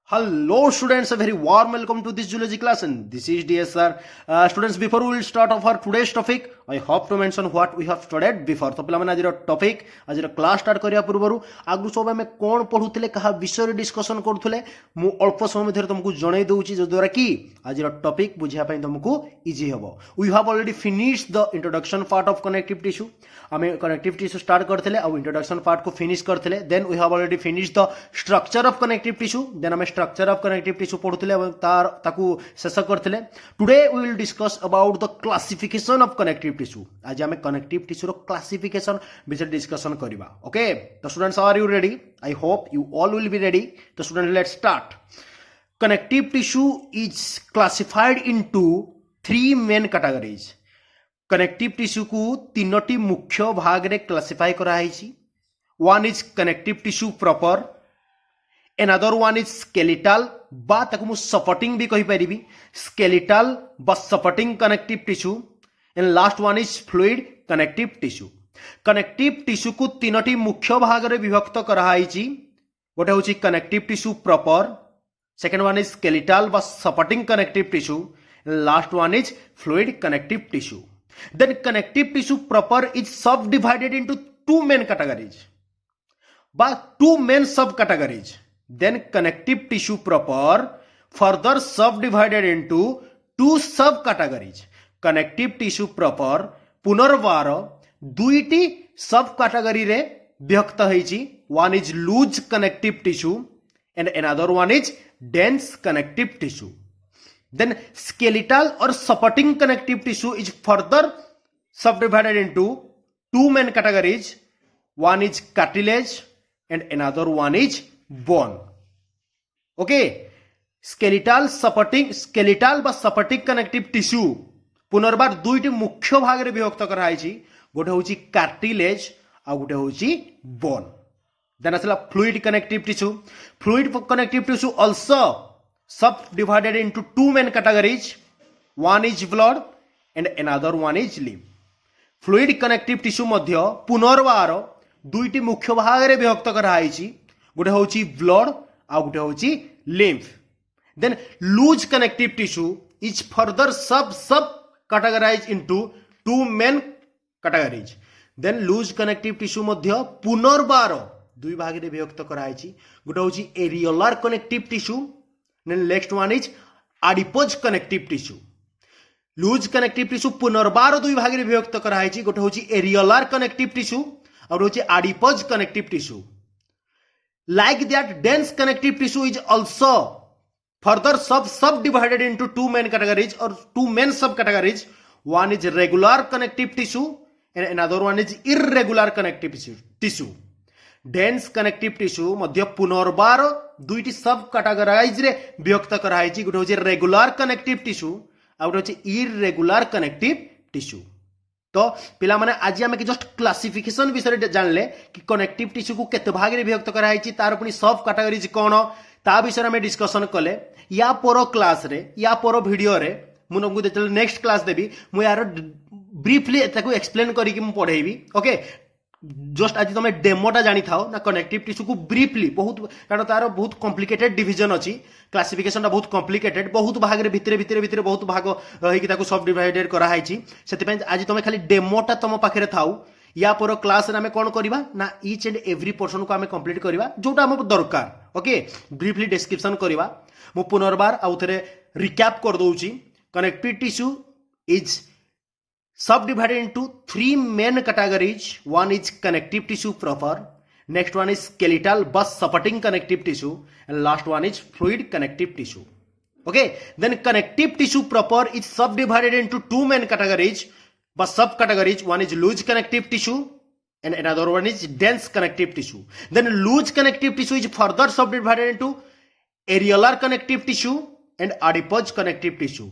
Hello students, a very warm welcome to this zoology class and this is DSR. Students, before we will start off our today's topic, I hope to mention what we have studied before. तो पिला माने आज topic आज class start करिया पूर्वरु आगु सब हमें कोन पढुथिले कहा विषय डिस्कशन करूथिले मु अल्प समय मध्ये तुमको जणाई दउची जो द्वारा कि आज टॉपिक बुझिया पई तुमको इजी हबो. We have already finished the introduction part of connective tissue. हमें कनेक्टिव टिश्यू स्टार्ट करथिले और इंट्रोडक्शन पार्ट को फिनिश करथिले. Then we have already finished the structure of connective tissue. Then हमें स्ट्रक्चर ऑफ कनेक्टिव टिश्यू पढुथिले और ताकू शेष करथिले. Today we will discuss about the classification of connective tissue. आज हमें कनेक्टिव टिश्यू रो क्लासिफिकेशन विषय डिस्कशन करिबा. ओके, तो students, are you ready? I hope you all will be ready. तो student, let's start. Connective tissue is classified into three main categories. Connective tissue को तीनोटी मुख्य भाग रे क्लासिफाई करा हैछि. One is connective tissue proper, another one is skeletal बा ताकू मु सपोर्टिंग भी कहि परिबी. skeletal बा supporting connective tissue and last one is fluid connective tissue. Connective tissue को तीनोटी मुख्य भाग रे विभक्त करा हैछि. गोटे होछि connective tissue proper, second one is skeletal बा supporting connective tissue and last one is fluid connective tissue. Then connective tissue proper is subdivided into two main categories by two main subcategories. Then connective tissue proper further subdivided into two subcategories. Connective tissue proper पुनर्वार दुईटी सब category रे विभक्त होईची. One is loose connective tissue and another one is dense connective tissue. Then skeletal or supporting connective tissue is further subdivided into two main categories. One is cartilage and another one is bone. Okay, skeletal बा supporting connective tissue पुनर्बार दुईटी मुख्य भाग रे विभक्त करा हैछि. गोटे होछि cartilage आ गोटे होछि बोन. देन असला fluid connective tissue. Fluid connective tissue also subdivided into two main categories. One is blood and another one is lymph. Fluid connective tissue मध्य पुनर्वार दुईटी मुख्य भाग रे विभक्त करा हैछि. गोटे होछि ब्लड आ गोटे होछि lymph. Then loose connective tissue is further sub categorized into two main categories. Then loose connective tissue मध्य पुनर्वार दुई भाग रे विभक्त करा हैछि. गोटे होछि areolar connective tissue. Then next one is adipose connective tissue. Loose connective tissue पुनर्बार दुई भाग रे विभक्त करा हैछि. गोटे होछि areolar connective tissue और होछि adipose connective tissue. Like that, dense connective tissue is also further subdivided into two main categories or two main subcategories. One is regular connective tissue and another one is irregular connective tissue. Dense connective tissue मध्य पुनर्बार दुईटी subcategorize रे विभक्त करा हैछि. गोटे होछि regular connective tissue आ गोटे होछि इरेगुलर कनेक्टिव टिश्यू. तो पिला माने आज हम जस्ट क्लासिफिकेशन विषय जानले कि कनेक्टिव टिश्यू को केते भाग रे विभक्त करा हैछि, तार पुनी सब कैटेगरीज कोन ता विषय में डिस्कशन कले. या पर क्लास रे या पर वीडियो रे मु नमु जेतले नेक्स्ट क्लास देबी मु यार ब्रीफली ताको एक्सप्लेन करी कि मु पढेबी. ओके, जस्ट आज तुम डेमोटा जानी थाओ ना कनेक्टिव टिश्यू को ब्रीफली बहुत, कारण तार बहुत कॉम्प्लिकेटेड डिवीजन अछि. क्लासिफिकेशन टा बहुत कॉम्प्लिकेटेड, बहुत भाग रे भितरे बहुत भाग होई ताको सब डिवाइडेड करा हैछि. सेति पय आज तुम खाली डेमोटा तुम पाखरे थाओ. या पर क्लास रे हमें कोन करबा ना ईच एंड एवरी पोर्शन को हमें कंप्लीट करबा जोटा हमको दरकार. ओके, ब्रीफली डिस्क्रिप्शन करबा. मु पुनर्बार आउ थरे रिकैप कर दोउची. Connective tissue is subdivided into three main categories. One is connective tissue proper, next one is skeletal but supporting connective tissue and last one is fluid connective tissue. Okay, then connective tissue proper is subdivided into two main categories but subcategories. One is loose connective tissue and another one is dense connective tissue. Then loose connective tissue is further subdivided into areolar connective tissue and adipose connective tissue.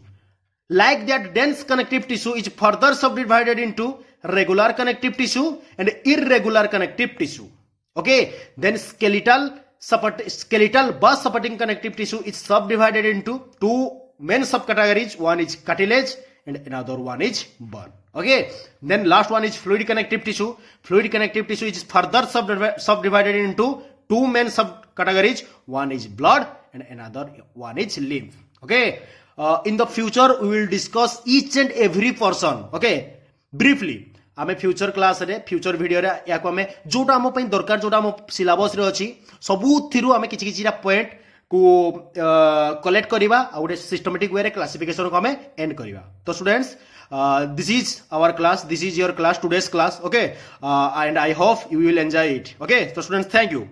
Like that, dense connective tissue is further subdivided into regular connective tissue and irregular connective tissue. Okay, then skeletal bus supporting connective tissue is subdivided into two main subcategories. One is cartilage and another one is bone. Okay, then last one is fluid connective tissue. Fluid connective tissue is further subdivided into two main subcategories. One is blood and another one is live. Okay. In the future we will discuss each and every person. Okay. Briefly. आम future class रे future video रे या को आमे जोटा आम पई दरकार जोटा आम सिलेबस रे अछि सबुथिरु आमे किछि किछि पॉइंट को कलेक्ट करिबा आ गोटे सिस्टमेटिक वे रे क्लासिफिकेशन को आमे एंड करिबा. तो students, this is our class, this is your class, today's class. Okay, and I hope you will enjoy it. Okay, so students, thank you.